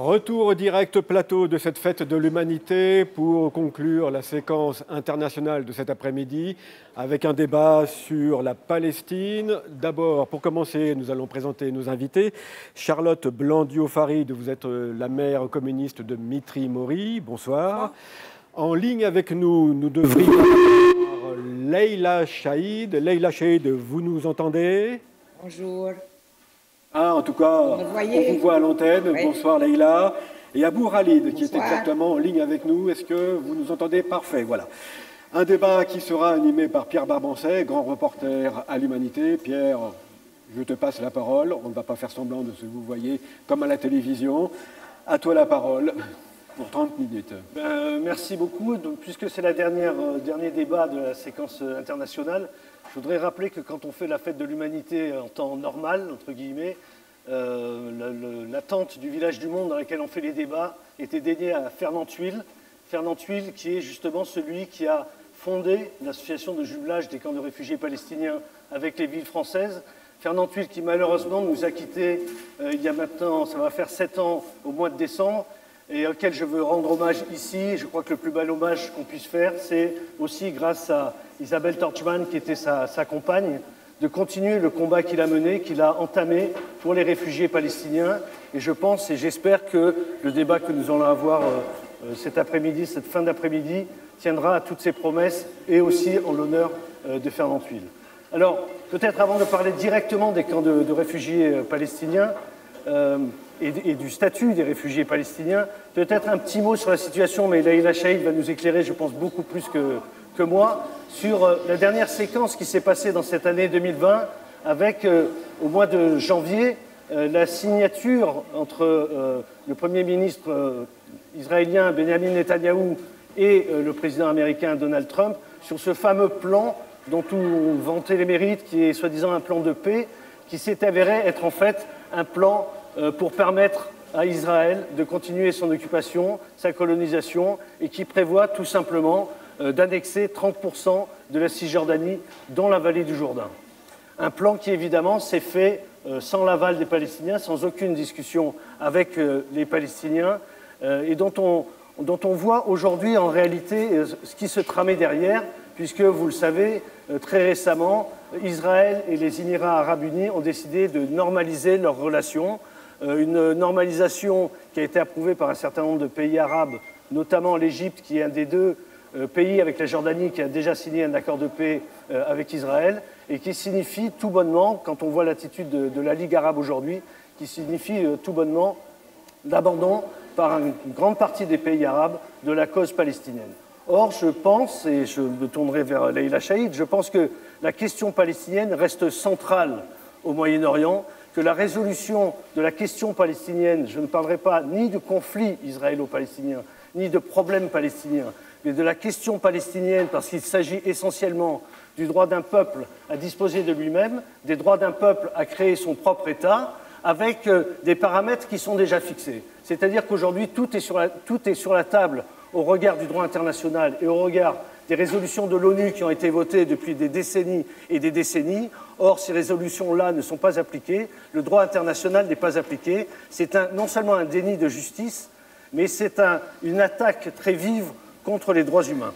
Retour au direct plateau de cette fête de l'humanité pour conclure la séquence internationale de cet après-midi avec un débat sur la Palestine. D'abord, pour commencer, nous allons présenter nos invités. Charlotte Blandiot-Farid, vous êtes la maire communiste de Mitry-Mory. Bonsoir. En ligne avec nous, nous devrions avoir Leïla Chaïd. Leïla Chaïd, vous nous entendez? Bonjour. Ah, en tout cas, on vous voit à l'antenne. Oui. Bonsoir Leïla. Et Abou Khalid, qui est exactement en ligne avec nous. Est-ce que vous nous entendez? Parfait, voilà. Un débat qui sera animé par Pierre Barbancet, grand reporter à l'Humanité. Pierre, je te passe la parole. On ne va pas faire semblant de ce que vous voyez comme à la télévision. À toi la parole pour 30 minutes. Merci beaucoup. Donc, puisque c'est le dernier débat de la séquence internationale, je voudrais rappeler que quand on fait la fête de l'humanité en temps normal, entre guillemets, l'attente du village du monde dans lequel on fait les débats était dédiée à Fernand Thuil. Fernand Thuil qui est justement celui qui a fondé l'association de jumelage des camps de réfugiés palestiniens avec les villes françaises. Fernand Thuil qui malheureusement nous a quittés il y a maintenant, ça va faire 7 ans au mois de décembre, et auquel je veux rendre hommage ici. Je crois que le plus bel hommage qu'on puisse faire, c'est aussi grâce à Isabelle Torchman, qui était sa compagne, de continuer le combat qu'il a mené, qu'il a entamé pour les réfugiés palestiniens. Et je pense et j'espère que le débat que nous allons avoir cet après-midi, cette fin d'après-midi, tiendra à toutes ces promesses et aussi en l'honneur de Fernand Thuil. Alors, peut-être avant de parler directement des camps de réfugiés palestiniens, et du statut des réfugiés palestiniens. Peut-être un petit mot sur la situation, mais Leïla Chaïd va nous éclairer, je pense, beaucoup plus que moi, sur la dernière séquence qui s'est passée dans cette année 2020, avec, au mois de janvier, la signature entre le Premier ministre israélien Benjamin Netanyahou et le président américain Donald Trump sur ce fameux plan dont on vantait les mérites, qui est soi-disant un plan de paix, qui s'est avéré être en fait un plan pour permettre à Israël de continuer son occupation, sa colonisation, et qui prévoit tout simplement d'annexer 30% de la Cisjordanie dans la vallée du Jourdain. Un plan qui évidemment s'est fait sans l'aval des Palestiniens, sans aucune discussion avec les Palestiniens, et dont on voit aujourd'hui en réalité ce qui se tramait derrière, puisque vous le savez, très récemment, Israël et les Émirats arabes unis ont décidé de normaliser leurs relations, une normalisation qui a été approuvée par un certain nombre de pays arabes, notamment l'Égypte, qui est un des deux pays avec la Jordanie qui a déjà signé un accord de paix avec Israël, et qui signifie tout bonnement, quand on voit l'attitude de la Ligue arabe aujourd'hui, qui signifie tout bonnement l'abandon par une grande partie des pays arabes de la cause palestinienne. Or, je pense, et je me tournerai vers Leïla Chaïd, je pense que la question palestinienne reste centrale au Moyen-Orient, que la résolution de la question palestinienne, je ne parlerai pas ni du conflit israélo-palestinien, ni de problème palestinien, mais de la question palestinienne, parce qu'il s'agit essentiellement du droit d'un peuple à disposer de lui-même, des droits d'un peuple à créer son propre État, avec des paramètres qui sont déjà fixés. C'est-à-dire qu'aujourd'hui, tout est sur la table au regard du droit international et au regard des résolutions de l'ONU qui ont été votées depuis des décennies et des décennies. Or, ces résolutions-là ne sont pas appliquées, le droit international n'est pas appliqué. C'est non seulement un déni de justice, mais c'est une attaque très vive contre les droits humains.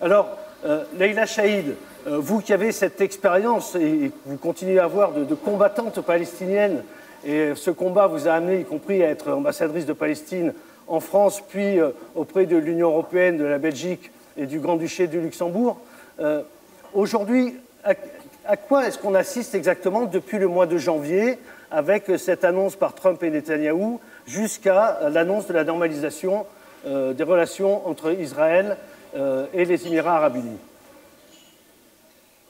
Alors, Leïla Chaïd, vous qui avez cette expérience et vous continuez à avoir de combattantes palestiniennes, et ce combat vous a amené, y compris, à être ambassadrice de Palestine en France, puis auprès de l'Union européenne, de la Belgique et du Grand-Duché du Luxembourg. Aujourd'hui, à quoi est-ce qu'on assiste exactement depuis le mois de janvier, avec cette annonce par Trump et Netanyahou, jusqu'à l'annonce de la normalisation des relations entre Israël et les Émirats arabes unis?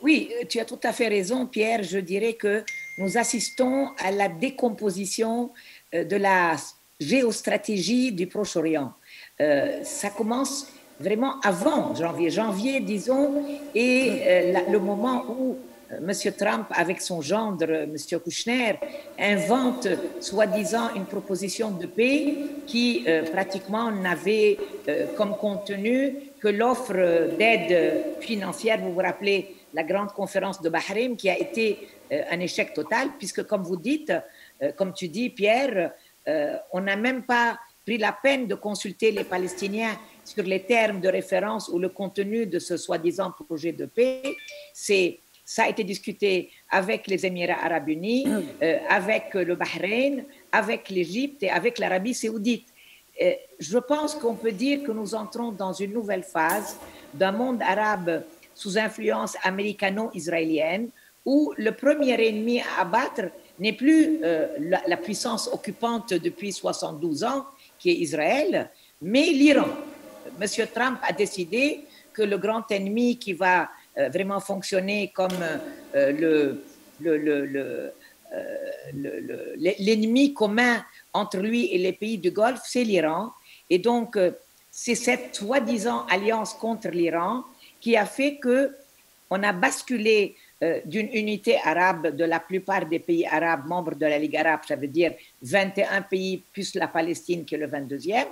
Oui, tu as tout à fait raison, Pierre. Je dirais que nous assistons à la décomposition de la géostratégie du Proche-Orient. Ça commence vraiment avant janvier, disons, et le moment où M. Trump, avec son gendre, M. Kushner, invente soi-disant une proposition de paix qui pratiquement n'avait comme contenu que l'offre d'aide financière. Vous vous rappelez la grande conférence de Bahreïn qui a été un échec total, puisque comme vous dites, comme tu dis, Pierre, on n'a même pas pris la peine de consulter les Palestiniens sur les termes de référence ou le contenu de ce soi-disant projet de paix. Ça a été discuté avec les Émirats arabes unis, avec le Bahreïn, avec l'Égypte et avec l'Arabie saoudite. Je pense qu'on peut dire que nous entrons dans une nouvelle phase d'un monde arabe sous influence américano-israélienne, où le premier ennemi à abattre n'est plus la puissance occupante depuis 72 ans, qui est Israël, mais l'Iran. Monsieur Trump a décidé que le grand ennemi qui va vraiment fonctionner comme l'ennemi commun entre lui et les pays du Golfe, c'est l'Iran. Et donc, c'est cette soi-disant alliance contre l'Iran qui a fait qu'on a basculé d'une unité arabe de la plupart des pays arabes membres de la Ligue arabe, ça veut dire 21 pays plus la Palestine qui est le 22e,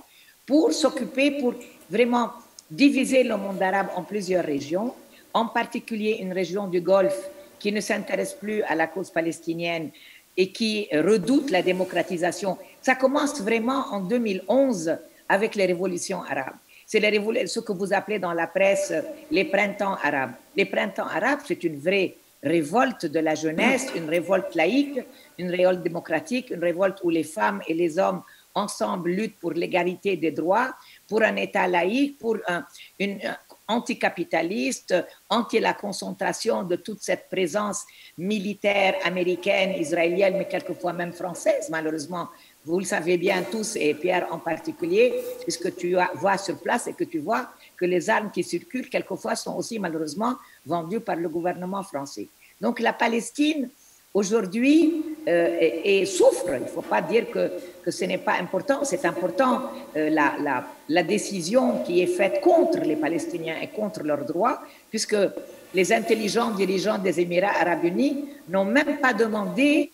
pour s'occuper, pour vraiment diviser le monde arabe en plusieurs régions, en particulier une région du Golfe qui ne s'intéresse plus à la cause palestinienne et qui redoute la démocratisation. Ça commence vraiment en 2011 avec les révolutions arabes. C'est ce que vous appelez dans la presse les printemps arabes. Les printemps arabes, c'est une vraie révolte de la jeunesse, une révolte laïque, une révolte démocratique, une révolte où les femmes et les hommes ensemble luttent pour l'égalité des droits, pour un État laïque, pour une anticapitaliste, anti la concentration de toute cette présence militaire américaine, israélienne, mais quelquefois même française, malheureusement. Vous le savez bien tous, et Pierre en particulier, puisque tu vois sur place et que tu vois que les armes qui circulent, quelquefois, sont aussi malheureusement vendues par le gouvernement français. Donc la Palestine, aujourd'hui, souffre. Il ne faut pas dire que ce n'est pas important. C'est important, la décision qui est faite contre les Palestiniens et contre leurs droits, puisque les intelligents dirigeants des Émirats arabes unis n'ont même pas demandé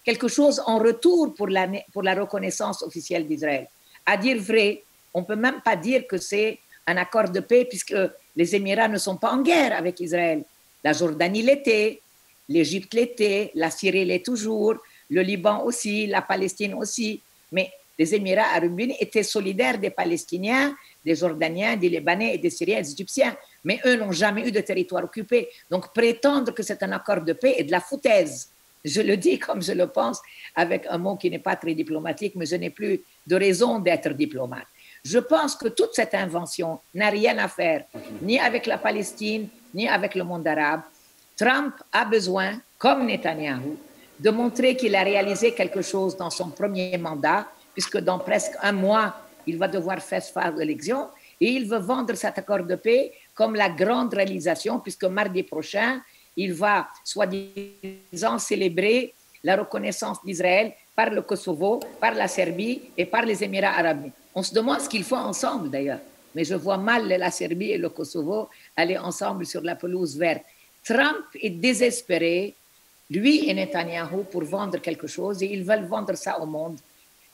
quelque chose en retour pour la reconnaissance officielle d'Israël. À dire vrai, on ne peut même pas dire que c'est un accord de paix, puisque les Émirats ne sont pas en guerre avec Israël. La Jordanie l'était, l'Égypte l'était, la Syrie l'est toujours, le Liban aussi, la Palestine aussi. Mais les Émirats arabes unis étaient solidaires des Palestiniens, des Jordaniens, des Libanais et des Syriens et des Égyptiens. Mais eux n'ont jamais eu de territoire occupé. Donc prétendre que c'est un accord de paix est de la foutaise. Je le dis comme je le pense, avec un mot qui n'est pas très diplomatique, mais je n'ai plus de raison d'être diplomate. Je pense que toute cette invention n'a rien à faire ni avec la Palestine, ni avec le monde arabe. Trump a besoin, comme Netanyahou, de montrer qu'il a réalisé quelque chose dans son premier mandat, puisque dans presque un mois, il va devoir faire face aux élections, et il veut vendre cet accord de paix comme la grande réalisation, puisque mardi prochain, il va, soi-disant, célébrer la reconnaissance d'Israël par le Kosovo, par la Serbie et par les Émirats arabes. On se demande ce qu'ils font ensemble, d'ailleurs. Mais je vois mal la Serbie et le Kosovo aller ensemble sur la pelouse verte. Trump est désespéré, lui et Netanyahou, pour vendre quelque chose, et ils veulent vendre ça au monde.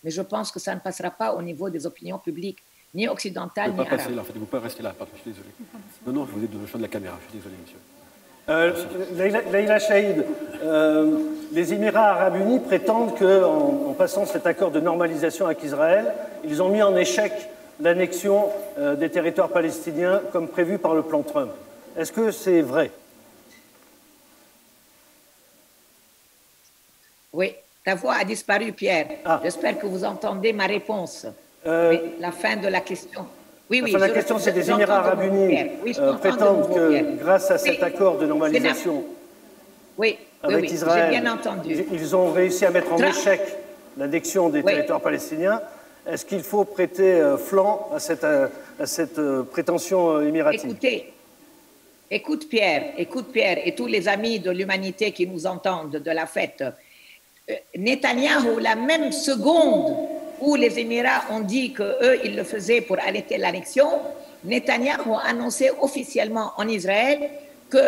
Mais je pense que ça ne passera pas au niveau des opinions publiques, ni occidentales, ni arabes. Vous ne pouvez pas rester là, pardon, je suis désolé. Non, vous êtes dans le champ de la caméra, je suis désolé, monsieur. Leïla Chaïd, les Émirats arabes unis prétendent qu'en passant cet accord de normalisation avec Israël, ils ont mis en échec l'annexion des territoires palestiniens comme prévu par le plan Trump. Est-ce que c'est vrai? Oui, ta voix a disparu, Pierre. J'espère que vous entendez ma réponse. La fin de la question. Oui, la question, c'est des Émirats arabes unis prétendent que grâce à cet accord de normalisation avec Israël, bien entendu. Ils ont réussi à mettre en échec l'annexion des territoires palestiniens. Est-ce qu'il faut prêter flanc à cette prétention émirative? Écoute Pierre, et tous les amis de l'humanité qui nous entendent de la fête. Netanyahou, la même seconde où les Émirats ont dit qu'eux, ils le faisaient pour arrêter l'annexion, Netanyahou a annoncé officiellement en Israël que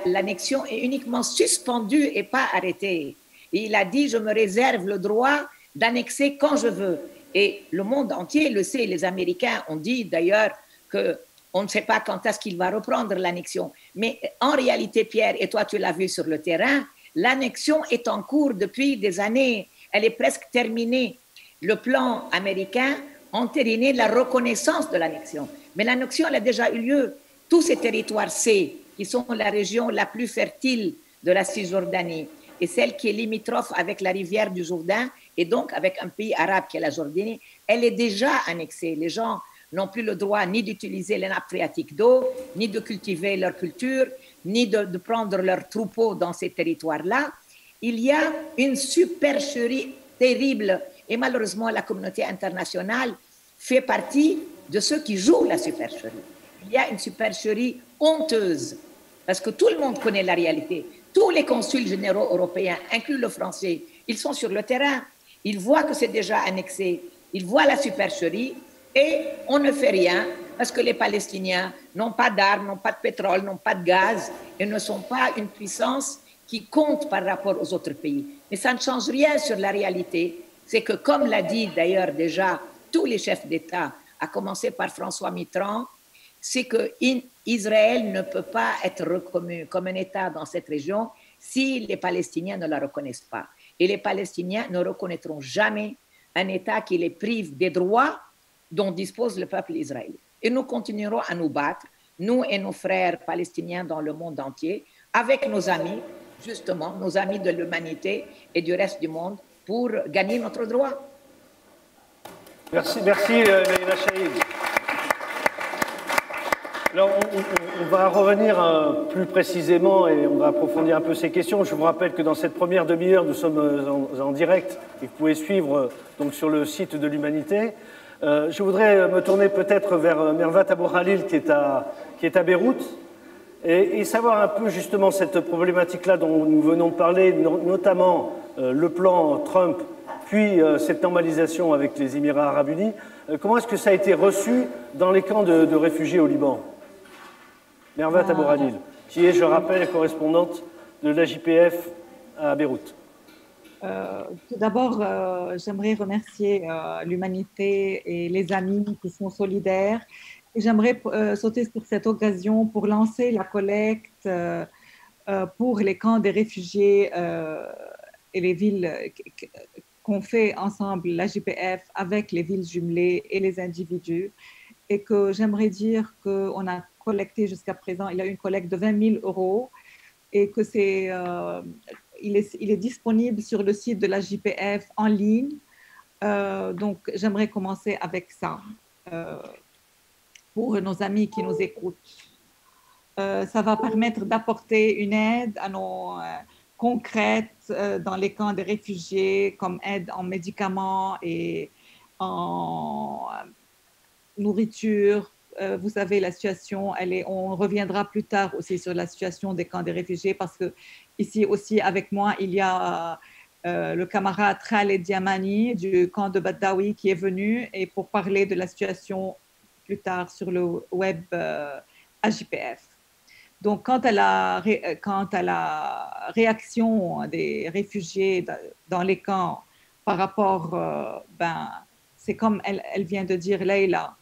l'annexion est uniquement suspendue et pas arrêtée. Et il a dit, je me réserve le droit d'annexer quand je veux. Et le monde entier le sait, les Américains ont dit d'ailleurs qu'on ne sait pas quand est-ce qu'il va reprendre l'annexion. Mais en réalité, Pierre, et toi tu l'as vu sur le terrain, l'annexion est en cours depuis des années, elle est presque terminée. Le plan américain entériner la reconnaissance de l'annexion. Mais l'annexion, elle a déjà eu lieu. Tous ces territoires C, qui sont la région la plus fertile de la Cisjordanie, et celle qui est limitrophe avec la rivière du Jourdain, et donc avec un pays arabe qui est la Jordanie, elle est déjà annexée. Les gens n'ont plus le droit ni d'utiliser les nappes phréatiques d'eau, ni de cultiver leur culture, ni de prendre leurs troupeaux dans ces territoires-là. Il y a une supercherie terrible, et malheureusement la communauté internationale fait partie de ceux qui jouent la supercherie. Il y a une supercherie honteuse, parce que tout le monde connaît la réalité. Tous les consuls généraux européens, inclus le français, ils sont sur le terrain. Ils voient que c'est déjà annexé. Ils voient la supercherie et on ne fait rien parce que les Palestiniens n'ont pas d'armes, n'ont pas de pétrole, n'ont pas de gaz et ne sont pas une puissance qui compte par rapport aux autres pays. Mais ça ne change rien sur la réalité. C'est que, comme l'a dit d'ailleurs déjà tous les chefs d'État, à commencer par François Mitterrand, c'est qu'Israël ne peut pas être reconnu comme un État dans cette région si les Palestiniens ne la reconnaissent pas. Et les Palestiniens ne reconnaîtront jamais un État qui les prive des droits dont dispose le peuple israélien. Et nous continuerons à nous battre, nous et nos frères palestiniens dans le monde entier, avec nos amis, justement, nos amis de l'humanité et du reste du monde, pour gagner notre droit. Merci, Leïla Chaïd. Alors, on va revenir plus précisément et on va approfondir un peu ces questions. Je vous rappelle que dans cette première demi-heure, nous sommes en direct et que vous pouvez suivre donc, sur le site de l'Humanité. Je voudrais me tourner peut-être vers Mervat Abou Khalil qui est à Beyrouth et savoir un peu justement cette problématique-là dont nous venons de parler, notamment le plan Trump, puis cette normalisation avec les Émirats arabes unis. Comment est-ce que ça a été reçu dans les camps de réfugiés au Liban? Mervat Abou Khalil, qui est, je rappelle, correspondante de la JPF à Beyrouth. Tout d'abord, j'aimerais remercier l'Humanité et les amis qui sont solidaires. Et j'aimerais sauter sur cette occasion pour lancer la collecte pour les camps des réfugiés et les villes qu'on fait ensemble, la JPF, avec les villes jumelées et les individus. Et que j'aimerais dire qu'on a collecté jusqu'à présent, il y a eu une collecte de 20 000 euros et que il est disponible sur le site de la JPF en ligne. Donc, j'aimerais commencer avec ça pour nos amis qui nous écoutent. Ça va permettre d'apporter une aide à nos concrète dans les camps des réfugiés, comme aide en médicaments et en nourriture. Vous savez, la situation, on reviendra plus tard aussi sur la situation des camps des réfugiés parce que ici aussi avec moi, il y a le camarade Khaled Diamani du camp de Badawi qui est venu et pour parler de la situation plus tard sur le web AJPF. Donc, quant à la réaction des réfugiés dans les camps par rapport, c'est comme elle vient de dire, Leïla,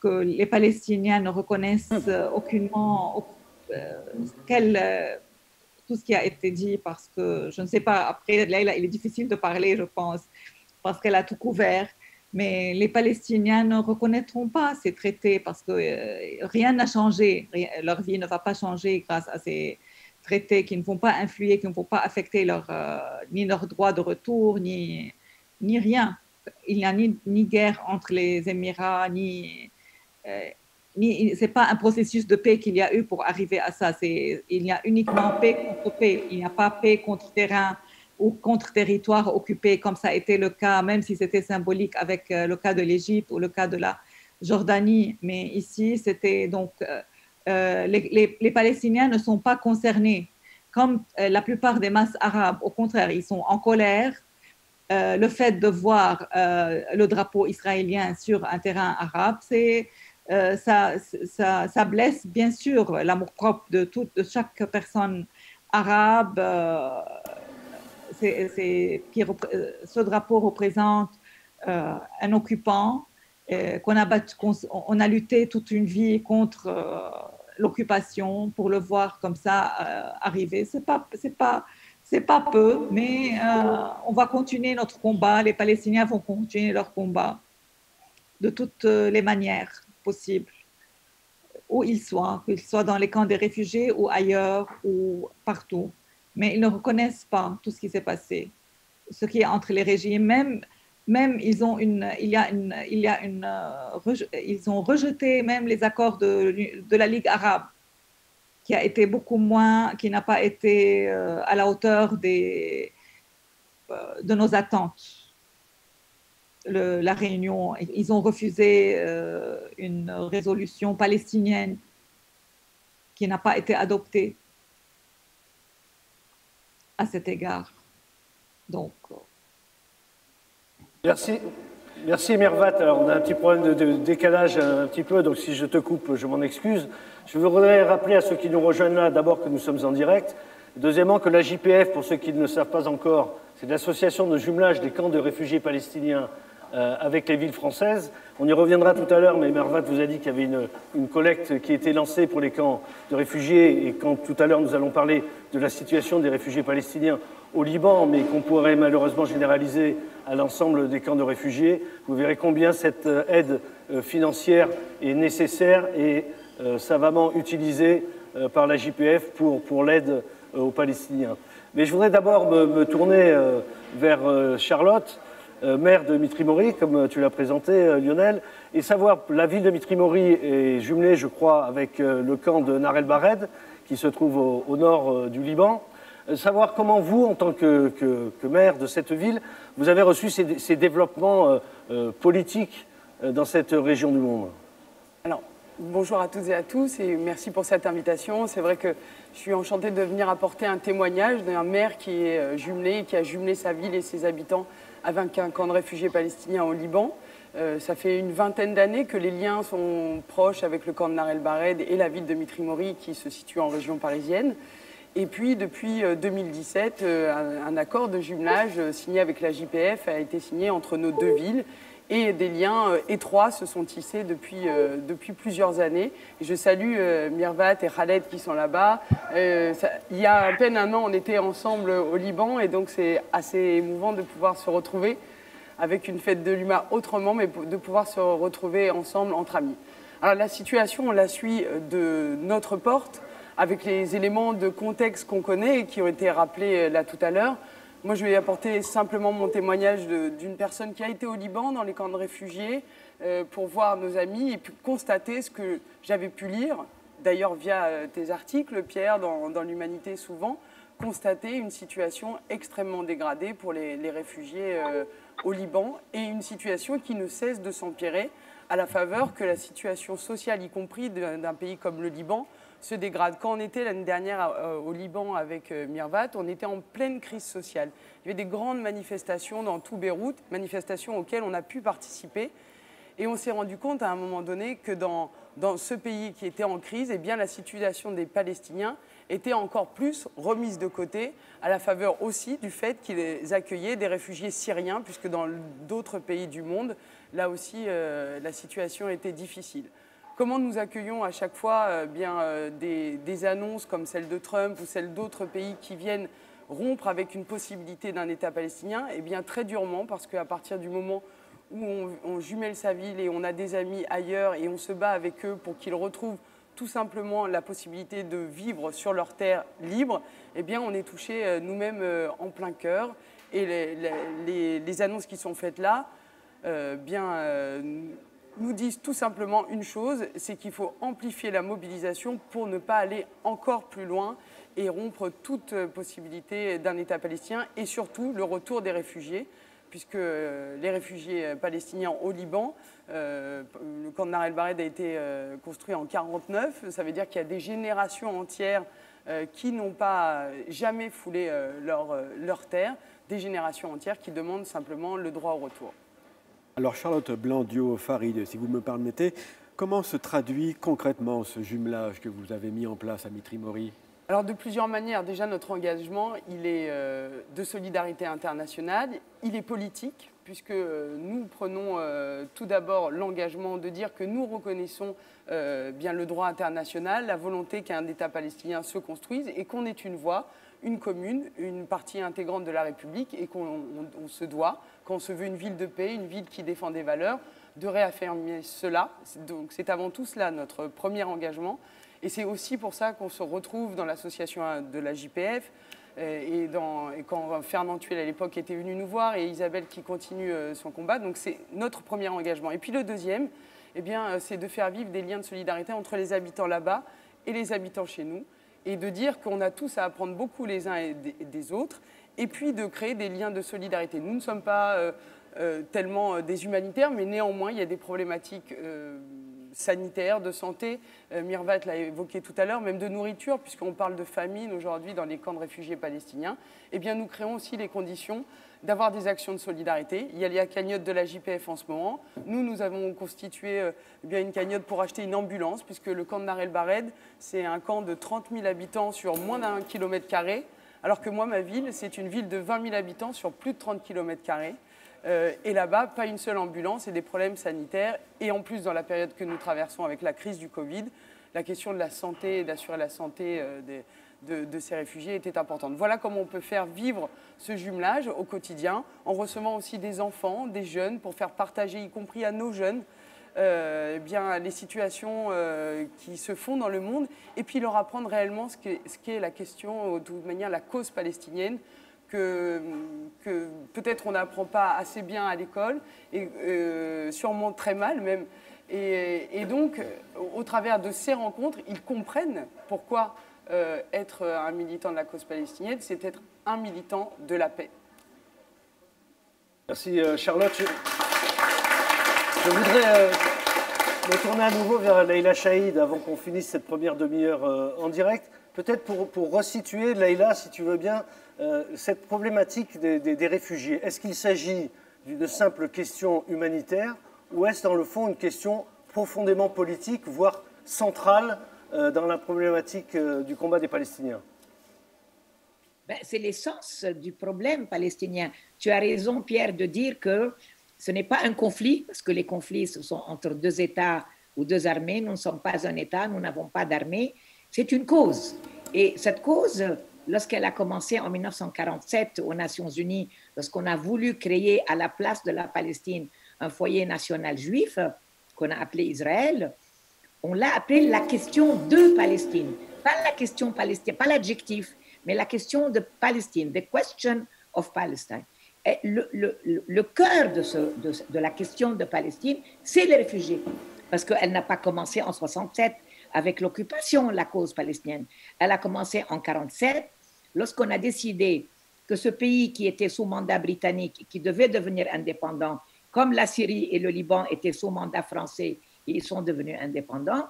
que les Palestiniens ne reconnaissent aucunement tout ce qui a été dit parce que, je ne sais pas, après, Leïla, il est difficile de parler, je pense, parce qu'elle a tout couvert, mais les Palestiniens ne reconnaîtront pas ces traités parce que rien n'a changé, leur vie ne va pas changer grâce à ces traités qui ne vont pas influer, qui ne vont pas affecter ni leur droit de retour, ni rien. Il n'y a ni guerre entre les Émirats, c'est pas un processus de paix qu'il y a eu pour arriver à ça. Il y a uniquement paix contre paix. Il n'y a pas paix contre terrain ou contre territoire occupé, comme ça a été le cas, même si c'était symbolique avec le cas de l'Égypte ou le cas de la Jordanie. Mais ici, c'était donc les Palestiniens ne sont pas concernés. Comme la plupart des masses arabes, au contraire, ils sont en colère. Le fait de voir le drapeau israélien sur un terrain arabe, ça blesse bien sûr l'amour-propre de chaque personne arabe. Ce drapeau représente un occupant on a lutté toute une vie contre l'occupation pour le voir comme ça arriver. C'est pas peu, mais on va continuer notre combat. Les Palestiniens vont continuer leur combat. de toutes les manières possibles, où ils soient, qu'ils soient dans les camps des réfugiés ou ailleurs ou partout. Mais ils ne reconnaissent pas tout ce qui s'est passé, ce qui est entre les régimes. Même ils ont ils ont rejeté même les accords de la Ligue arabe, qui a été beaucoup moins, qui n'a pas été à la hauteur de nos attentes. La réunion, ils ont refusé une résolution palestinienne qui n'a pas été adoptée à cet égard. Donc, merci. Merci Mervat. Alors on a un petit problème de décalage un petit peu, donc si je te coupe, je m'en excuse. Je voudrais rappeler à ceux qui nous rejoignent là, d'abord que nous sommes en direct. Deuxièmement, que la JPF, pour ceux qui ne le savent pas encore, c'est l'association de jumelage des camps de réfugiés palestiniens avec les villes françaises. On y reviendra tout à l'heure, mais Mervat vous a dit qu'il y avait une collecte qui était lancée pour les camps de réfugiés, et quand tout à l'heure nous allons parler de la situation des réfugiés palestiniens au Liban, mais qu'on pourrait malheureusement généraliser à l'ensemble des camps de réfugiés, vous verrez combien cette aide financière est nécessaire et savamment utilisée par la JPF pour l'aide aux Palestiniens. Mais je voudrais d'abord me tourner vers Charlotte, maire de Mitry-Mory, comme tu l'as présenté, Lionel, et savoir, la ville de Mitry-Mory est jumelée, je crois, avec le camp de Nar el-Bared, qui se trouve au nord du Liban. Savoir comment vous, en tant que maire de cette ville, vous avez reçu ces développements politiques dans cette région du monde. Alors, bonjour à toutes et à tous et merci pour cette invitation. C'est vrai que je suis enchantée de venir apporter un témoignage d'un maire qui est jumelé, qui a jumelé sa ville et ses habitants avec un camp de réfugiés palestiniens au Liban. Ça fait une vingtaine d'années que les liens sont proches avec le camp de Nar el-Bared et la ville de Mitry-Mory qui se situe en région parisienne. Et puis, depuis 2017, un accord de jumelage signé avec la JPF a été signé entre nos deux villes et des liens étroits se sont tissés depuis plusieurs années. Et je salue Mirvat et Khaled qui sont là-bas. Il y a à peine un an, on était ensemble au Liban et donc c'est assez émouvant de pouvoir se retrouver avec une fête de l'UMA autrement, mais de pouvoir se retrouver ensemble entre amis. Alors la situation, on la suit de notre porte, avec les éléments de contexte qu'on connaît et qui ont été rappelés là tout à l'heure. Moi, je vais apporter simplement mon témoignage d'une personne qui a été au Liban, dans les camps de réfugiés, pour voir nos amis et puis constater ce que j'avais pu lire, d'ailleurs via tes articles, Pierre, dans l'Humanité souvent, constater une situation extrêmement dégradée pour les réfugiés au Liban et une situation qui ne cesse de s'empirer à la faveur que la situation sociale, y compris d'un pays comme le Liban, se dégrade. Quand on était l'année dernière au Liban avec Mirvat, on était en pleine crise sociale. Il y avait des grandes manifestations dans tout Beyrouth, manifestations auxquelles on a pu participer. Et on s'est rendu compte à un moment donné que dans ce pays qui était en crise, eh bien, la situation des Palestiniens était encore plus remise de côté, à la faveur aussi du fait qu'ils accueillaient des réfugiés syriens, puisque dans d'autres pays du monde, là aussi, la situation était difficile. Comment nous accueillons à chaque fois des annonces comme celle de Trump ou celle d'autres pays qui viennent rompre avec une possibilité d'un État palestinien? Eh bien, très durement, parce qu'à partir du moment où on jumelle sa ville et on a des amis ailleurs et on se bat avec eux pour qu'ils retrouvent tout simplement la possibilité de vivre sur leur terre libre, eh bien, on est touché nous-mêmes en plein cœur. Et les annonces qui sont faites là, nous disent tout simplement une chose, c'est qu'il faut amplifier la mobilisation pour ne pas aller encore plus loin et rompre toute possibilité d'un État palestinien et surtout le retour des réfugiés, puisque les réfugiés palestiniens au Liban, le camp de Nar el-Bared a été construit en 1949, ça veut dire qu'il y a des générations entières qui n'ont pas jamais foulé leur terre, des générations entières qui demandent simplement le droit au retour. Alors Charlotte Blandiot-Farid, si vous me permettez, comment se traduit concrètement ce jumelage que vous avez mis en place à Mitry-Mory? Alors de plusieurs manières. Déjà, notre engagement, il est de solidarité internationale, il est politique, puisque nous prenons tout d'abord l'engagement de dire que nous reconnaissons bien le droit international, la volonté qu'un État palestinien se construise et qu'on est une voix, une commune, une partie intégrante de la République et qu'on se doit, quand on se veut une ville de paix, une ville qui défend des valeurs, de réaffirmer cela. Donc c'est avant tout cela notre premier engagement. Et c'est aussi pour ça qu'on se retrouve dans l'association de la JPF. Et quand Fernand Thuil à l'époque était venu nous voir et Isabelle qui continue son combat. Donc c'est notre premier engagement. Et puis le deuxième, eh bien, c'est de faire vivre des liens de solidarité entre les habitants là-bas et les habitants chez nous. Et de dire qu'on a tous à apprendre beaucoup les uns et des autres. Et puis de créer des liens de solidarité. Nous ne sommes pas tellement des humanitaires, mais néanmoins, il y a des problématiques sanitaires, de santé. Mirvat l'a évoqué tout à l'heure, même de nourriture, puisqu'on parle de famine aujourd'hui dans les camps de réfugiés palestiniens. Eh bien, nous créons aussi les conditions d'avoir des actions de solidarité. Il y a la cagnotte de la JPF en ce moment. Nous avons constitué bien une cagnotte pour acheter une ambulance, puisque le camp de Nar el-Bared, c'est un camp de 30 000 habitants sur moins d'1 km², alors que moi, ma ville, c'est une ville de 20 000 habitants sur plus de 30 km². Et là-bas, pas une seule ambulance et des problèmes sanitaires. Et en plus, dans la période que nous traversons avec la crise du Covid, la question de la santé et d'assurer la santé de ces réfugiés était importante. Voilà comment on peut faire vivre ce jumelage au quotidien, en recevant aussi des enfants, des jeunes, pour faire partager, y compris à nos jeunes, bien, les situations qui se font dans le monde, et puis leur apprendre réellement ce qu'est la question, de toute manière, la cause palestinienne, que peut-être on n'apprend pas assez bien à l'école, et sûrement très mal même. Et donc, au travers de ces rencontres, ils comprennent pourquoi être un militant de la cause palestinienne, c'est être un militant de la paix. Merci Charlotte. Je voudrais me tourner à nouveau vers Leïla Chaïd avant qu'on finisse cette première demi-heure en direct. Peut-être pour resituer, Leïla, si tu veux bien, cette problématique des réfugiés. Est-ce qu'il s'agit d'une simple question humanitaire ou est-ce dans le fond une question profondément politique, voire centrale dans la problématique du combat des Palestiniens? C'est l'essence du problème palestinien. Tu as raison, Pierre, de dire que ce n'est pas un conflit, parce que les conflits, ce sont entre deux États ou deux armées. Nous ne sommes pas un État, nous n'avons pas d'armée. C'est une cause. Et cette cause, lorsqu'elle a commencé en 1947 aux Nations Unies, lorsqu'on a voulu créer à la place de la Palestine un foyer national juif, qu'on a appelé Israël, on l'a appelé la question de Palestine. Pas la question palestinienne, pas l'adjectif, mais la question de Palestine, the question of Palestine. Et le cœur de la question de Palestine, c'est les réfugiés. Parce qu'elle n'a pas commencé en 67 avec l'occupation, la cause palestinienne. Elle a commencé en 1947, lorsqu'on a décidé que ce pays qui était sous mandat britannique, qui devait devenir indépendant, comme la Syrie et le Liban étaient sous mandat français et ils sont devenus indépendants,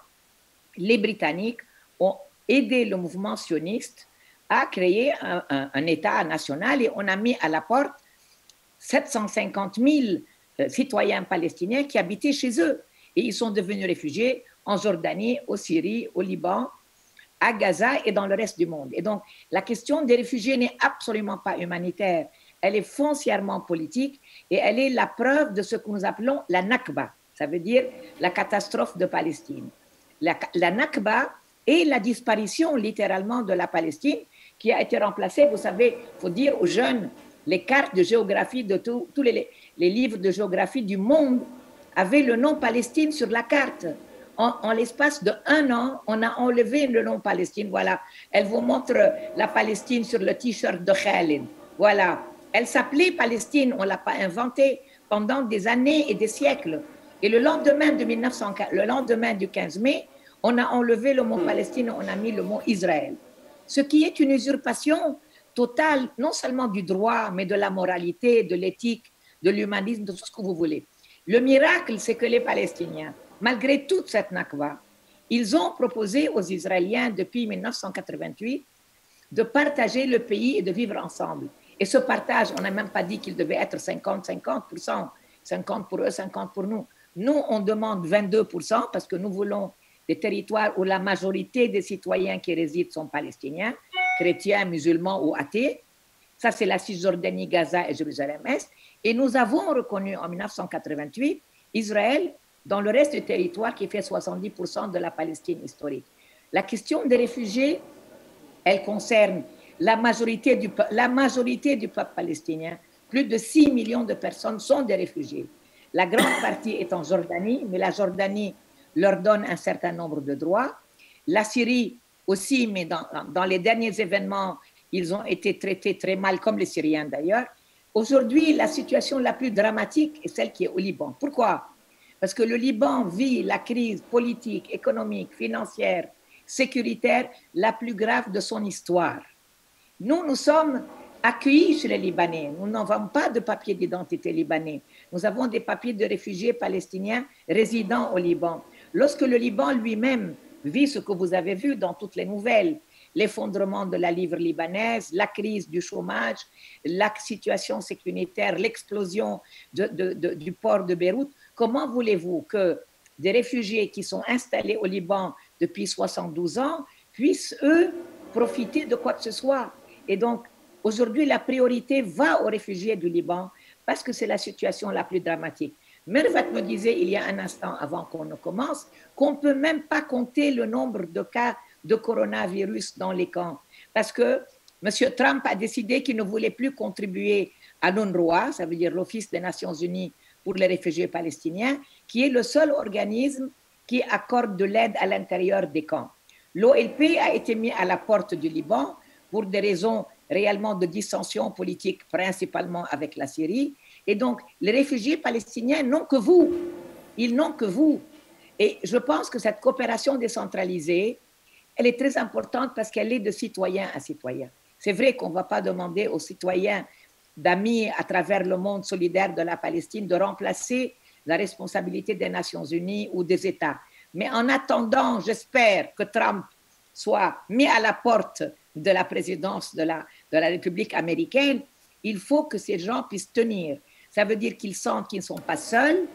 les Britanniques ont aidé le mouvement sioniste à créer un État national et on a mis à la porte 750 000 citoyens palestiniens qui habitaient chez eux. Et ils sont devenus réfugiés en Jordanie, au Syrie, au Liban, à Gaza et dans le reste du monde. Et donc, la question des réfugiés n'est absolument pas humanitaire. Elle est foncièrement politique et elle est la preuve de ce que nous appelons la Nakba. Ça veut dire la catastrophe de Palestine. La Nakba est la disparition littéralement de la Palestine qui a été remplacée, vous savez, il faut dire aux jeunes, les cartes de géographie de tous les livres de géographie du monde avaient le nom Palestine sur la carte. En l'espace de 1 an, on a enlevé le nom Palestine. Voilà, elle vous montre la Palestine sur le t-shirt de Khalid. Voilà, elle s'appelait Palestine, on ne l'a pas inventée pendant des années et des siècles. Et le lendemain du 15 mai, on a enlevé le mot Palestine, on a mis le mot Israël. Ce qui est une usurpation totale, non seulement du droit, mais de la moralité, de l'éthique, de l'humanisme, de tout ce que vous voulez. Le miracle, c'est que les Palestiniens, malgré toute cette nakba, ils ont proposé aux Israéliens depuis 1988 de partager le pays et de vivre ensemble. Et ce partage, on n'a même pas dit qu'il devait être 50-50%, 50 pour eux, 50 pour nous. Nous, on demande 22% parce que nous voulons des territoires où la majorité des citoyens qui résident sont palestiniens, chrétiens, musulmans ou athées. Ça, c'est la Cisjordanie, Gaza et Jérusalem-Est. Et nous avons reconnu en 1988 Israël dans le reste du territoire qui fait 70% de la Palestine historique. La question des réfugiés, elle concerne la majorité du peuple palestinien. Plus de 6 millions de personnes sont des réfugiés. La grande partie est en Jordanie, mais la Jordanie leur donne un certain nombre de droits. La Syrie aussi, mais dans les derniers événements, ils ont été traités très mal, comme les Syriens d'ailleurs. Aujourd'hui, la situation la plus dramatique est celle qui est au Liban. Pourquoi? Parce que le Liban vit la crise politique, économique, financière, sécuritaire la plus grave de son histoire. Nous sommes accueillis chez les Libanais. Nous n'avons pas de papier d'identité libanais. Nous avons des papiers de réfugiés palestiniens résidant au Liban. Lorsque le Liban lui-même vit ce que vous avez vu dans toutes les nouvelles, l'effondrement de la livre libanaise, la crise du chômage, la situation sécuritaire, l'explosion du port de Beyrouth, comment voulez-vous que des réfugiés qui sont installés au Liban depuis 72 ans puissent, eux, profiter de quoi que ce soit? Et donc, aujourd'hui, la priorité va aux réfugiés du Liban parce que c'est la situation la plus dramatique. Mervat me disait il y a un instant avant qu'on ne commence qu'on ne peut même pas compter le nombre de cas de coronavirus dans les camps parce que M. Trump a décidé qu'il ne voulait plus contribuer à l'UNRWA, ça veut dire l'Office des Nations Unies pour les réfugiés palestiniens, qui est le seul organisme qui accorde de l'aide à l'intérieur des camps. L'OLP a été mis à la porte du Liban pour des raisons réellement de dissension politique, principalement avec la Syrie. Et donc, les réfugiés palestiniens n'ont que vous. Ils n'ont que vous. Et je pense que cette coopération décentralisée, elle est très importante parce qu'elle est de citoyen à citoyen. C'est vrai qu'on ne va pas demander aux citoyens d'amis à travers le monde solidaire de la Palestine de remplacer la responsabilité des Nations Unies ou des États. Mais en attendant, j'espère que Trump soit mis à la porte de la présidence de la République américaine, il faut que ces gens puissent tenir. Ça veut dire qu'ils sentent qu'ils ne sont pas seuls,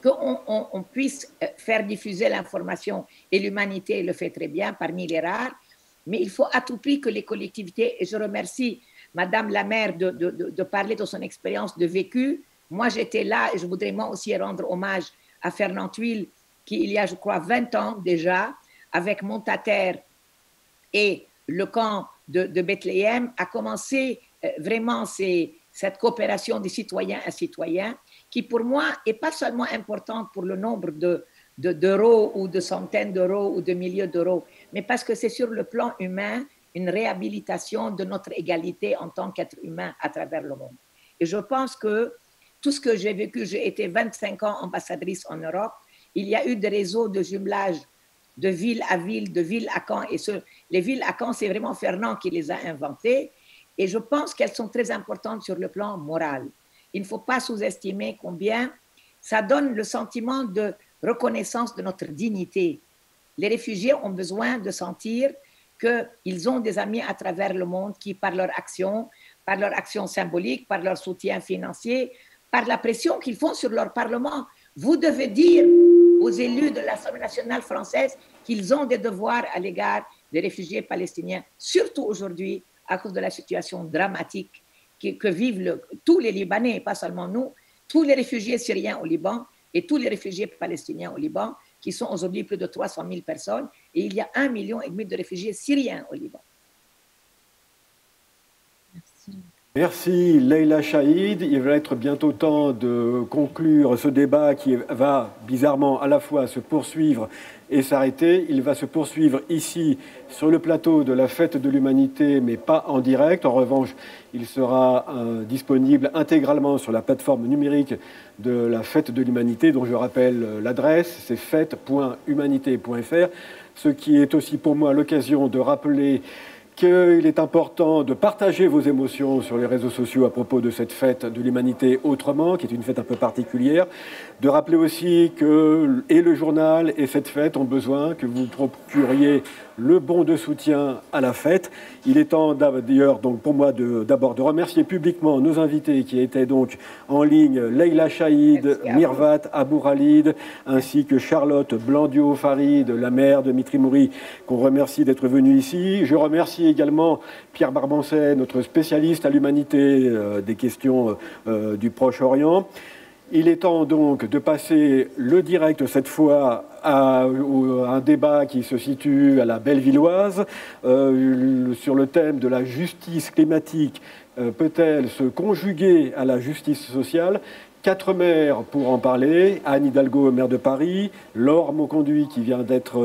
qu'on puisse faire diffuser l'information, et l'humanité le fait très bien parmi les rares, mais il faut à tout prix que les collectivités, et je remercie Madame la maire de parler de son expérience de vécu. Moi, j'étais là et je voudrais moi aussi rendre hommage à Fernand Thuil, qui, il y a, je crois, 20 ans déjà, avec Montater et le camp de Bethléem, a commencé vraiment cette coopération des citoyens à citoyens, qui pour moi n'est pas seulement importante pour le nombre d'euros ou de centaines d'euros ou de milliers d'euros, mais parce que c'est sur le plan humain une réhabilitation de notre égalité en tant qu'être humain à travers le monde. Et je pense que tout ce que j'ai vécu, j'ai été 25 ans ambassadrice en Europe, il y a eu des réseaux de jumelage de ville à ville, de ville à camp, et les villes à camp, c'est vraiment Fernand qui les a inventées, et je pense qu'elles sont très importantes sur le plan moral. Il ne faut pas sous-estimer combien ça donne le sentiment de reconnaissance de notre dignité. Les réfugiés ont besoin de sentir qu'ils ont des amis à travers le monde qui, par leur action symbolique, par leur soutien financier, par la pression qu'ils font sur leur Parlement, vous devez dire aux élus de l'Assemblée nationale française qu'ils ont des devoirs à l'égard des réfugiés palestiniens, surtout aujourd'hui à cause de la situation dramatique que vivent tous les Libanais, pas seulement nous, tous les réfugiés syriens au Liban et tous les réfugiés palestiniens au Liban, qui sont aujourd'hui plus de 300 000 personnes, et il y a 1,5 million de réfugiés syriens au Liban. Merci. Merci Leïla Chaïd. Il va être bientôt temps de conclure ce débat qui va bizarrement à la fois se poursuivre et s'arrêter. Il va se poursuivre ici sur le plateau de la Fête de l'Humanité, mais pas en direct. En revanche, il sera disponible intégralement sur la plateforme numérique de la Fête de l'Humanité, dont je rappelle l'adresse, c'est fête.humanité.fr. Ce qui est aussi pour moi l'occasion de rappeler qu'il est important de partager vos émotions sur les réseaux sociaux à propos de cette fête de l'humanité autrement, qui est une fête un peu particulière. De rappeler aussi que et le journal et cette fête ont besoin que vous procuriez le bon de soutien à la fête. Il est temps d'ailleurs donc pour moi d'abord de remercier publiquement nos invités qui étaient donc en ligne, Leïla Chaïd, Mirvat Abouralid, ainsi que Charlotte Blandio-Farid, la mère de Mitri Mouri, qu'on remercie d'être venue ici. Je remercie également Pierre Barbancet, notre spécialiste à l'humanité des questions du Proche-Orient. Il est temps donc de passer le direct cette fois à un débat qui se situe à la Bellevilloise sur le thème de la justice climatique. Peut-elle se conjuguer à la justice sociale ? 4 maires pour en parler. Anne Hidalgo, maire de Paris, Laure Mauconduit qui vient d'être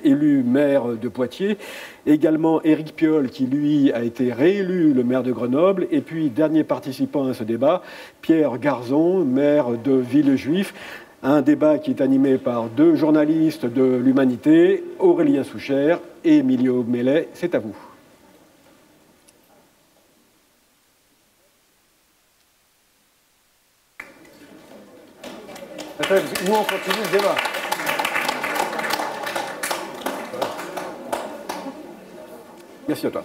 élu maire de Poitiers, également Éric Piolle qui lui a été réélu le maire de Grenoble, et puis dernier participant à ce débat, Pierre Garzon, maire de Villejuif. Un débat qui est animé par 2 journalistes de l'Humanité, Aurélien Souchère et Emilio Mellet. C'est à vous. Nous, on continue le débat. Merci à toi.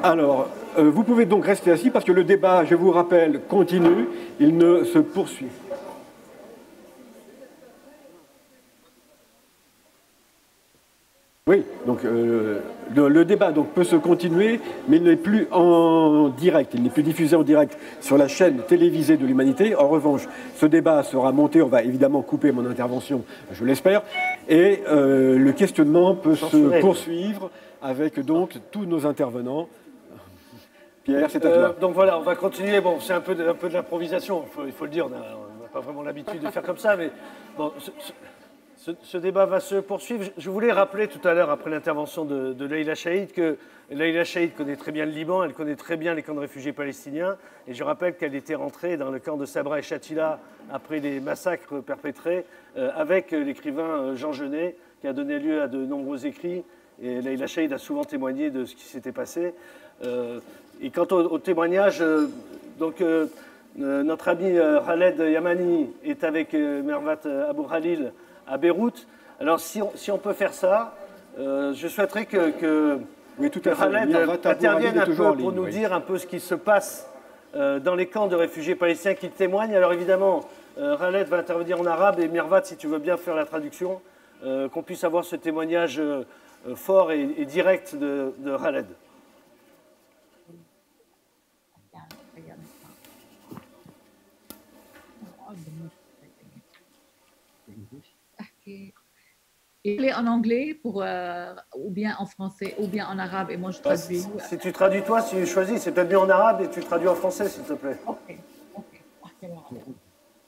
Alors, vous pouvez donc rester assis parce que le débat, je vous rappelle, continue, il ne se poursuit. Oui, donc le débat donc, peut se continuer, mais il n'est plus en direct, il n'est plus diffusé en direct sur la chaîne télévisée de l'Humanité. En revanche, ce débat sera monté, on va évidemment couper mon intervention, je l'espère, et le questionnement peut se poursuivre avec donc tous nos intervenants. Pierre, c'est à toi. Donc voilà, on va continuer. Bon, c'est un peu de l'improvisation, il faut le dire, on n'a pas vraiment l'habitude de faire comme ça, mais bon, ce débat va se poursuivre. Je voulais rappeler tout à l'heure, après l'intervention de Leïla Chaïd, que Leïla Chaïd connaît très bien le Liban, elle connaît très bien les camps de réfugiés palestiniens. Et je rappelle qu'elle était rentrée dans le camp de Sabra et Shatila après les massacres perpétrés avec l'écrivain Jean Genet, qui a donné lieu à de nombreux écrits. Et Leïla Chaïd a souvent témoigné de ce qui s'était passé. Et quant au témoignage, notre ami Khaled Yamani est avec Mervat Abou Khalil à Beyrouth. Alors, si on peut faire ça, je souhaiterais que Khaled intervienne un peu pour nous dire un peu ce qui se passe dans les camps de réfugiés palestiniens qui témoignent. Alors, évidemment, Khaled va intervenir en arabe et Mervat, si tu veux bien faire la traduction, qu'on puisse avoir ce témoignage fort et direct de Khaled. Il est en anglais ou bien en français ou bien en arabe et moi je traduis. Si tu traduis toi, si tu choisis, c'est peut-être mieux en arabe et tu traduis en français s'il te plaît. اوكي احكي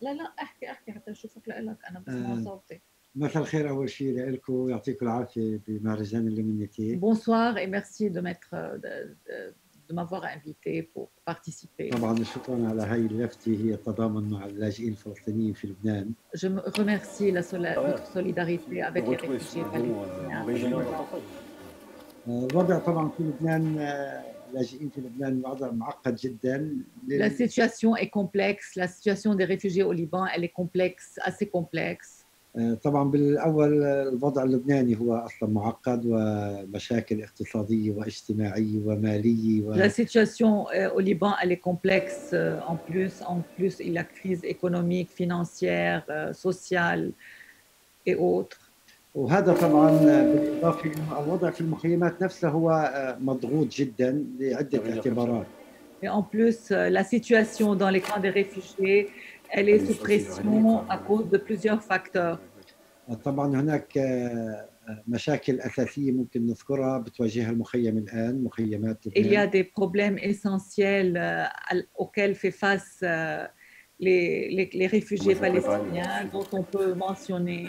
لا احكي حتى اشوفك لك انا بسمع صوتي. مساء الخير أول شيء لكم ويعطيكم العافية بمهرجان اليومينيتي. Bonsoir et merci de m'avoir invité pour participer. طبعا شكرا على هاي اللفتة هي التضامن مع اللاجئين الفلسطينيين في لبنان. Je remercie votre solidarité avec les réfugiés palestiniens. الوضع طبعا في لبنان اللاجئين في لبنان وضع معقد جدا. La situation est complexe. La situation des réfugiés au Liban, elle est complexe, assez complexe. طبعا بالأول الوضع اللبناني هو أصلا معقد ومشاكل اقتصادية واجتماعية ومالية La situation au Liban, elle est complexe. En plus, il y a la crise économique, financière, sociale et autres. وهذا طبعا بالإضافة إلى الوضع في المخيمات نفسها هو مضغوط جدا لعدة اعتبارات. Et en plus, la situation dans les camps des réfugiés, elle est sous pression à cause de plusieurs facteurs. طبعا هناك مشاكل أساسية ممكن نذكرها بتواجهها المخيم الآن مخيمات لبنان. Il y a des problèmes essentiels auxquels fait face les réfugiés palestiniens dont on peut mentionner.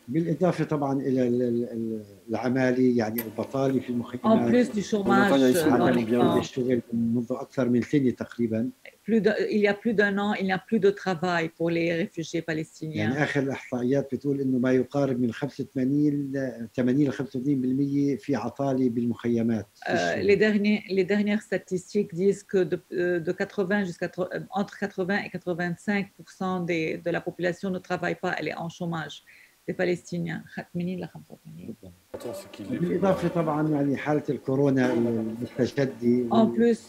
بالإضافة طبعا إلى العمالة يعني البطالة في المخيمات. En plus du chômage dans les camps. يشتغل منذ أكثر من سنة تقريبا. Il y a plus d'un an, il n'y a plus de travail pour les réfugiés palestiniens. يعني آخر الإحصائيات بتقول إنه ما يقارب من 80 ل 85% في عطالة بالمخيمات. Les dernières statistiques disent que de 80 entre 80 et 85% de la population ne travaille pas, elle est en chômage. Les Palestiniens. بالإضافة طبعا يعني حالة الكورونا المستجدة. En plus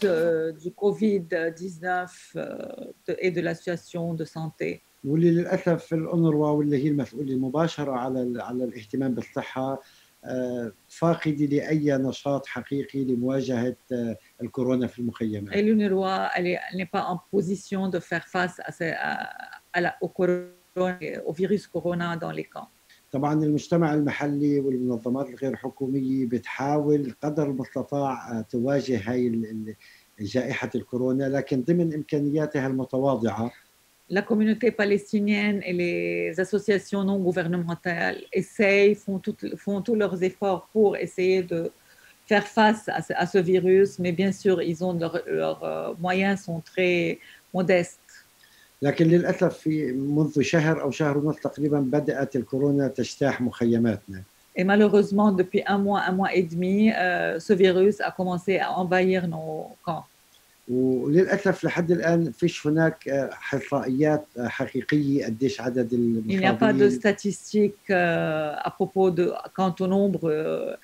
du Covid-19 et de la situation de santé. واللي للأسف الأونروا واللي هي المسؤولة المباشرة على الاهتمام بالصحة فاقدة لأي نشاط حقيقي لمواجهة الكورونا في المخيمات. Et l'UNRWA, elle n'est pas en position de faire face au virus corona dans les camps. طبعا المجتمع المحلي والمنظمات الغير حكومية بتحاول قدر المستطاع تواجه هاي جائحة الكورونا، لكن ضمن إمكانياتها المتواضعة la communauté palestinienne et les associations non gouvernementales font tous leurs efforts pour essayer de faire face à ce virus, mais bien sûr, leurs moyens sont très modestes. لكن للأسف منذ شهر أو شهر ونصف تقريبا بدأت الكورونا تجتاح مخيماتنا. Et malheureusement, depuis un mois et demi, ce virus a commencé à envahir nos camps. وللأسف لحد الآن فيش هناك إحصائيات حقيقية قديش عدد Il n'y a pas de المصابين. statistiques à propos quant au nombre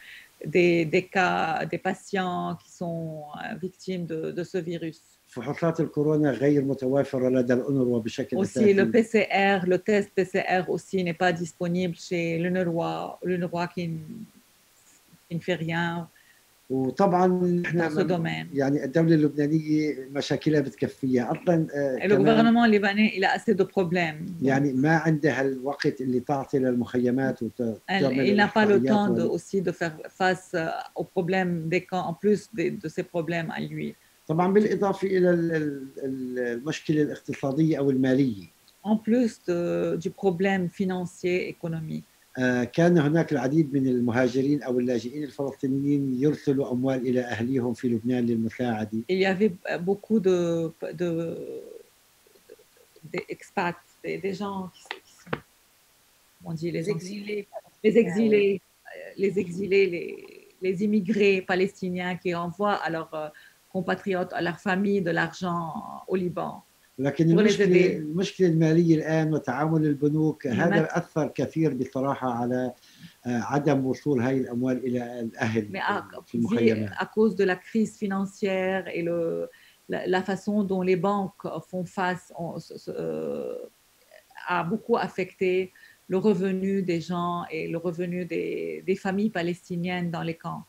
des cas, des patients qui sont victimes de ce virus. فحوصات الكورونا غير متوافرة لدى الأونروا بشكل Aussi, le أساسي. PCR, le test PCR aussi n'est pas disponible chez l'UNRWA qui ne fait rien وطبعا dans ce نحن domaine. يعني الدولة اللبنانية مشاكلها بتكفيها أصلا. Et le gouvernement libanais, il a assez de problèmes. يعني ما عندها الوقت اللي تعطي للمخيمات Il n'a pas le temps aussi de faire face aux problèmes des camps, en plus de ses problèmes à lui. طبعا بالإضافة إلى المشكلة الاقتصادية أو المالية. En plus du problème financier, économique. كان هناك العديد من المهاجرين أو اللاجئين الفلسطينيين يرسلوا أموال إلى أهليهم في لبنان للمساعدة. Il y avait beaucoup d'expats, des gens qui sont, on dit les exilés, les immigrés palestiniens qui envoient à leurs compatriotes, à leurs familles de l'argent au Liban. لكن المشكلة المالية الآن وتعامل البنوك هذا أثر كثير بصراحة على عدم وصول هاي الأموال إلى الأهل في المخيمات. À cause de la crise financière et la façon dont les banques font face a beaucoup affecté le revenu des gens et le revenu des familles palestiniennes dans les camps.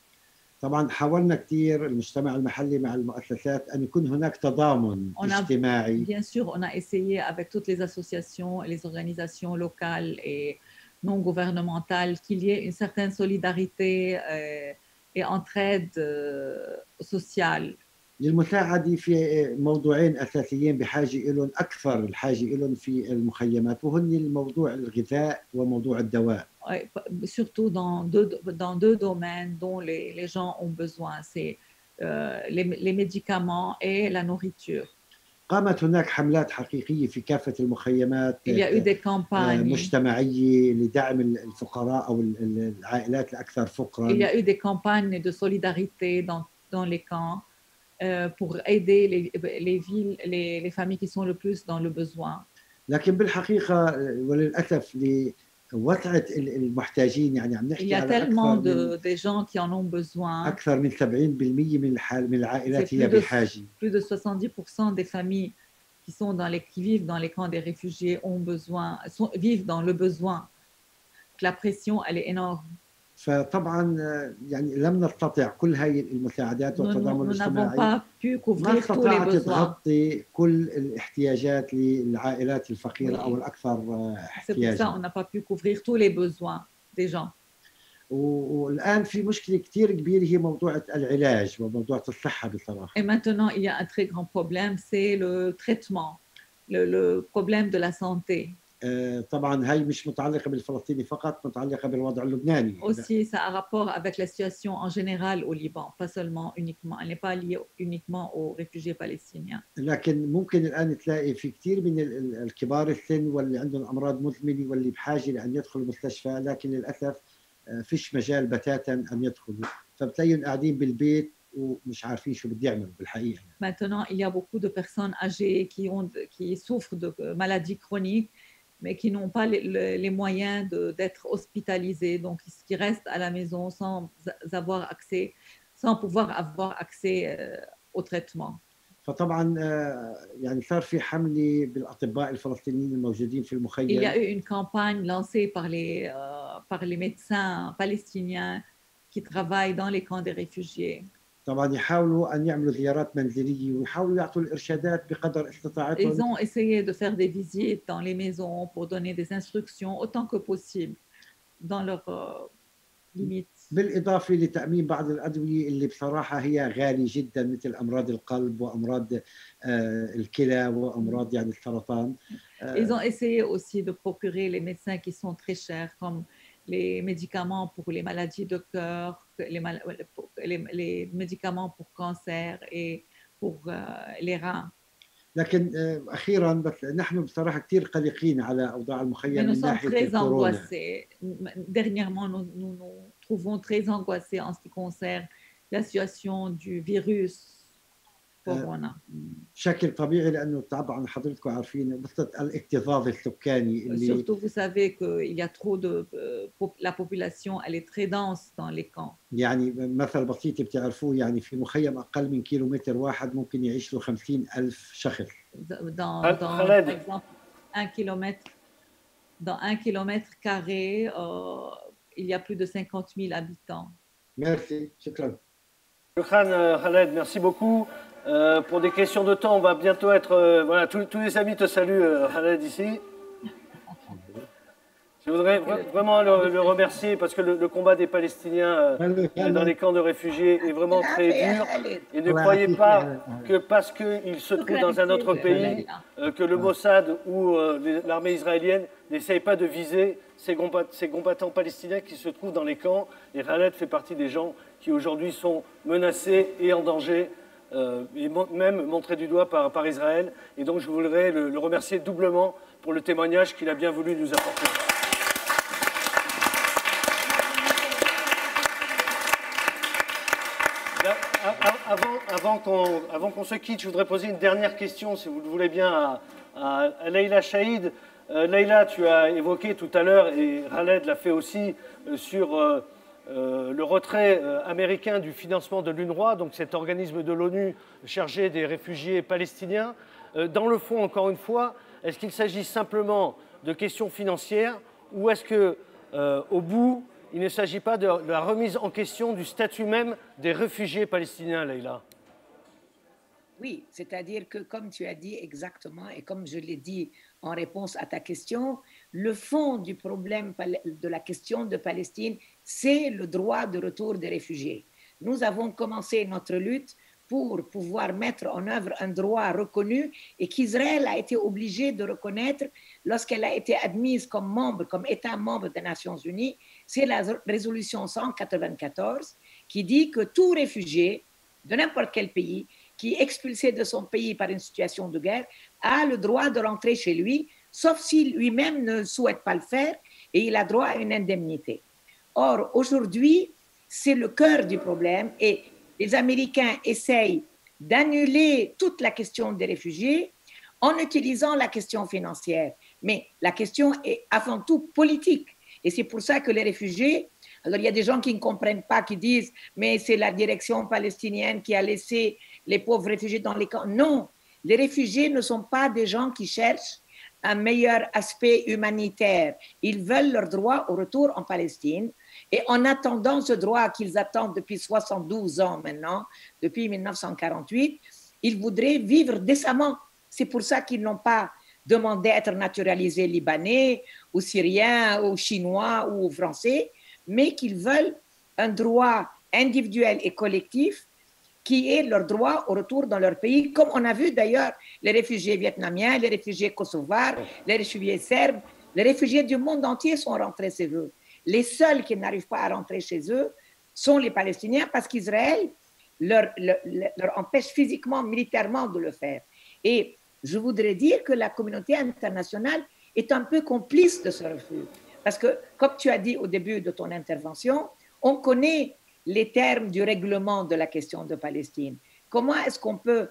طبعا حاولنا كثير المجتمع المحلي مع المؤسسات أن يكون هناك تضامن اجتماعي. Bien sûr, on a essayé avec toutes les associations et les organisations locales et non gouvernementales qu'il y ait une certaine solidarité et entraide sociale. للمساعدة في موضوعين أساسيين بحاجة لهم أكثر الحاجة لهم في المخيمات وهن الموضوع الغذاء وموضوع الدواء. Surtout dans deux domaines dont les gens ont besoin, c'est les médicaments et la nourriture. قامت هناك حملات حقيقية في كافة المخيمات. Il y a eu des campagnes مجتمعية لدعم الفقراء أو العائلات الأكثر فقراً. Il y a eu des campagnes de solidarité dans les camps pour aider les familles qui sont le plus dans le besoin. لكن بالحقيقة وللأسف لوسعة المحتاجين يعني عم نحكي على أكثر de gens qui en ont besoin. أكثر من 70% من العائلات هي بحاجة. Plus de 70% des familles qui vivent dans les camps des réfugiés vivent dans le besoin. La pression, elle est énorme. فطبعا يعني لم نستطع كل هاي المساعدات والتضامن الاجتماعي ما استطاعت تغطي كل الاحتياجات للعائلات الفقيرة أو الأكثر احتياجا. On n'a pas pu couvrir tous les besoins des gens. والآن في مشكلة كتير كبيرة هي موضوع العلاج وموضوع الصحة بصراحة. Et maintenant, il y a un très grand problème, c'est le traitement, le problème de la santé. طبعا هاي مش متعلقة بالفلسطيني فقط، متعلقة بالوضع اللبناني. Aussi, ça a rapport avec la situation en général au Liban, pas seulement uniquement, elle n'est pas liée uniquement aux réfugiés palestiniens. لكن ممكن الآن تلاقي في كثير من الكبار السن واللي عندهم أمراض مزمنة واللي بحاجة لأن يدخلوا المستشفى، لكن للأسف فيش مجال بتاتا أن يدخلوا، فبتلاقيهم قاعدين بالبيت ومش عارفين شو بدي يعملوا بالحقيقة. Maintenant, il y a beaucoup de personnes âgées qui souffrent de maladies chroniques, mais qui n'ont pas les moyens d'être hospitalisés, donc qui restent à la maison sans pouvoir avoir accès au traitement. فطبعا يعني صار في حملة بالأطباء الفلسطينيين الموجودين في المخيم. Il y a eu une campagne lancée par les médecins palestiniens qui travaillent dans les camps des réfugiés. طبعا يحاولوا أن يعملوا زيارات منزلية ويحاولوا يعطوا الإرشادات بقدر استطاعتهم. Ils ont essayé de faire des visites dans les maisons pour donner des instructions autant que possible dans leurs limites. بالإضافة لتأمين بعض الأدوية اللي بصراحة هي غالية جدا مثل أمراض القلب وأمراض الكلى وأمراض يعني السرطان. Ils ont essayé aussi de procurer les médecins qui sont très chers, comme les médicaments pour les maladies de cœur, les médicaments pour cancer et pour les reins. لكن أخيرا بس نحن بصراحة كثير قلقين على أوضاع المخيم من ناحية الكورونا. Dernièrement, nous trouvons très angoissés en ce qui concerne la situation du virus كورونا. بشكل طبيعي لأنه طبعا حضرتكم عارفين قصة الاكتظاظ السكاني اللي Surtout, vous savez qu'il y a trop de la population, elle est très dense dans les camps. يعني مثل بسيط بتعرفوه يعني في مخيم أقل من كيلومتر واحد ممكن يعيش له 50,000 شخص. Par exemple, dans 1 kilomètre carré, il y a plus de 50 000 habitants. Merci, شكرا. Shukran Khaled, merci beaucoup. Pour des questions de temps, on va bientôt être... voilà, tous les amis te saluent, Khaled, ici. Je voudrais vraiment le remercier parce que le combat des Palestiniens dans les camps de réfugiés est vraiment très dur. Et ne croyez pas que parce qu'ils se trouvent dans un autre pays, que le Mossad ou l'armée israélienne n'essaye pas de viser ces combattants palestiniens qui se trouvent dans les camps. Et Khaled fait partie des gens qui aujourd'hui sont menacés et en danger. Et même montré du doigt par Israël. Et donc je voudrais le remercier doublement pour le témoignage qu'il a bien voulu nous apporter. Avant qu'on se quitte, je voudrais poser une dernière question, si vous le voulez bien, à Leïla Chaïd. Leïla, tu as évoqué tout à l'heure, et Khaled l'a fait aussi, sur... le retrait américain du financement de l'UNRWA, donc cet organisme de l'ONU chargé des réfugiés palestiniens. Dans le fond, encore une fois, est-ce qu'il s'agit simplement de questions financières ou est-ce qu'au bout, il ne s'agit pas de la remise en question du statut même des réfugiés palestiniens, Leïla? Oui, c'est-à-dire que comme tu as dit exactement et comme je l'ai dit en réponse à ta question, le fond du problème de la question de Palestine, c'est le droit de retour des réfugiés. Nous avons commencé notre lutte pour pouvoir mettre en œuvre un droit reconnu et qu'Israël a été obligé de reconnaître lorsqu'elle a été admise comme membre, comme État membre des Nations Unies. C'est la résolution 194 qui dit que tout réfugié de n'importe quel pays qui est expulsé de son pays par une situation de guerre a le droit de rentrer chez lui, sauf si lui-même ne souhaite pas le faire et il a droit à une indemnité. Or, aujourd'hui, c'est le cœur du problème et les Américains essayent d'annuler toute la question des réfugiés en utilisant la question financière. Mais la question est avant tout politique. Et c'est pour ça que les réfugiés, alors il y a des gens qui ne comprennent pas, qui disent « mais c'est la direction palestinienne qui a laissé les pauvres réfugiés dans les camps ». Non, les réfugiés ne sont pas des gens qui cherchent un meilleur aspect humanitaire. Ils veulent leur droit au retour en Palestine. Et en attendant ce droit qu'ils attendent depuis 72 ans maintenant, depuis 1948, ils voudraient vivre décemment. C'est pour ça qu'ils n'ont pas demandé à être naturalisés libanais ou syriens ou chinois ou français, mais qu'ils veulent un droit individuel et collectif qui est leur droit au retour dans leur pays, comme on a vu d'ailleurs les réfugiés vietnamiens, les réfugiés kosovars, les réfugiés serbes, les réfugiés du monde entier sont rentrés chez eux. Les seuls qui n'arrivent pas à rentrer chez eux sont les Palestiniens parce qu'Israël leur empêche physiquement, militairement de le faire. Et je voudrais dire que la communauté internationale est un peu complice de ce refus. Parce que, comme tu as dit au début de ton intervention, on connaît les termes du règlement de la question de Palestine. Comment est-ce qu'on peut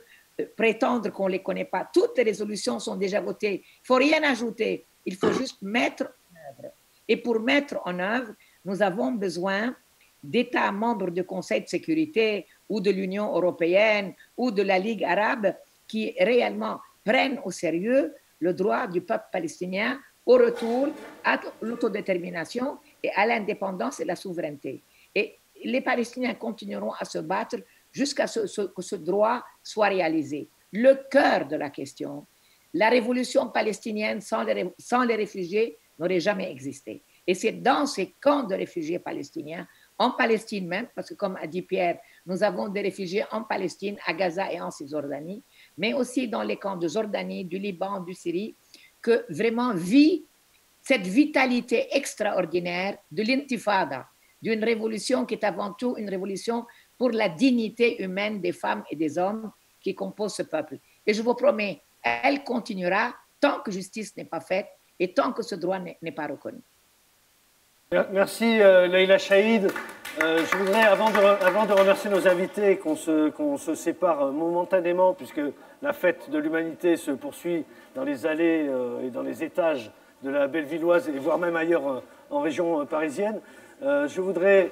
prétendre qu'on ne les connaît pas? Toutes les résolutions sont déjà votées. Il ne faut rien ajouter. Il faut juste mettre en œuvre. Et pour mettre en œuvre, nous avons besoin d'États membres du Conseil de sécurité ou de l'Union européenne ou de la Ligue arabe qui réellement prennent au sérieux le droit du peuple palestinien au retour à l'autodétermination et à l'indépendance et la souveraineté. Et les Palestiniens continueront à se battre jusqu'à ce que ce droit soit réalisé. Le cœur de la question, la révolution palestinienne sans les réfugiés n'aurait jamais existé. Et c'est dans ces camps de réfugiés palestiniens en Palestine même, parce que comme a dit Pierre, nous avons des réfugiés en Palestine, à Gaza et en Cisjordanie, mais aussi dans les camps de Jordanie, du Liban, du Syrie, que vraiment vit cette vitalité extraordinaire de l'intifada, d'une révolution qui est avant tout une révolution pour la dignité humaine des femmes et des hommes qui composent ce peuple. Et je vous promets, elle continuera tant que justice n'est pas faite et tant que ce droit n'est pas reconnu. Merci Leïla Chaïd. Je voudrais, avant de remercier nos invités, qu'on se sépare momentanément, puisque la fête de l'humanité se poursuit dans les allées et dans les étages de la Bellevilloise, et voire même ailleurs en région parisienne, je voudrais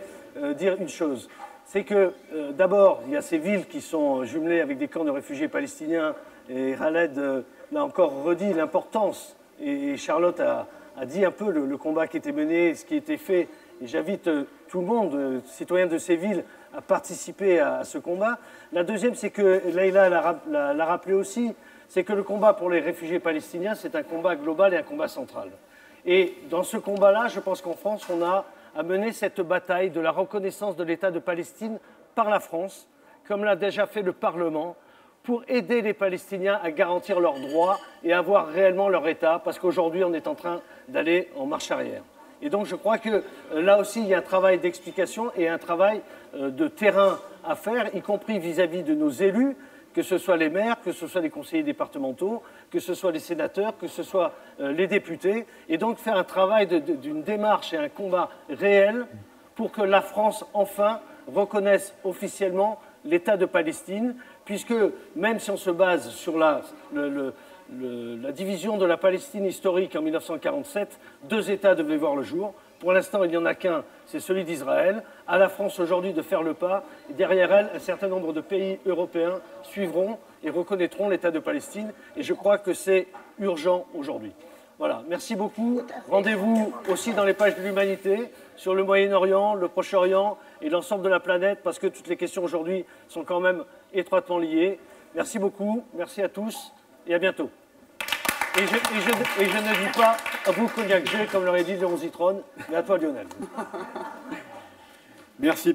dire une chose. C'est que d'abord, il y a ces villes qui sont jumelées avec des camps de réfugiés palestiniens, et Khaled l'a encore redit l'importance, et Charlotte a dit un peu le combat qui était mené, ce qui était fait, et j'invite tout le monde, citoyens de ces villes, à participer à ce combat. La deuxième, c'est que Leïla l'a rappelé aussi, c'est que le combat pour les réfugiés palestiniens, c'est un combat global et un combat central. Et dans ce combat-là, je pense qu'en France, on a à mener cette bataille de la reconnaissance de l'État de Palestine par la France, comme l'a déjà fait le Parlement, pour aider les Palestiniens à garantir leurs droits et avoir réellement leur État, parce qu'aujourd'hui, on est en train d'aller en marche arrière. Et donc, je crois que là aussi, il y a un travail d'explication et un travail de terrain à faire, y compris vis-à-vis de nos élus, que ce soit les maires, que ce soit les conseillers départementaux, que ce soit les sénateurs, que ce soit les députés, et donc faire un travail d'une démarche et un combat réel pour que la France, enfin, reconnaisse officiellement l'État de Palestine, puisque même si on se base sur la division de la Palestine historique en 1947, 2 États devaient voir le jour. Pour l'instant, il n'y en a qu'un, c'est celui d'Israël. À la France aujourd'hui de faire le pas. Et derrière elle, un certain nombre de pays européens suivront et reconnaîtront l'État de Palestine. Et je crois que c'est urgent aujourd'hui. Voilà, merci beaucoup. Rendez-vous aussi dans les pages de l'Humanité, sur le Moyen-Orient, le Proche-Orient et l'ensemble de la planète, parce que toutes les questions aujourd'hui sont quand même étroitement liées. Merci beaucoup, merci à tous et à bientôt. Et je ne dis pas à vous Cognac G, comme l'aurait dit Léon Zitrone, mais à toi Lionel. Merci.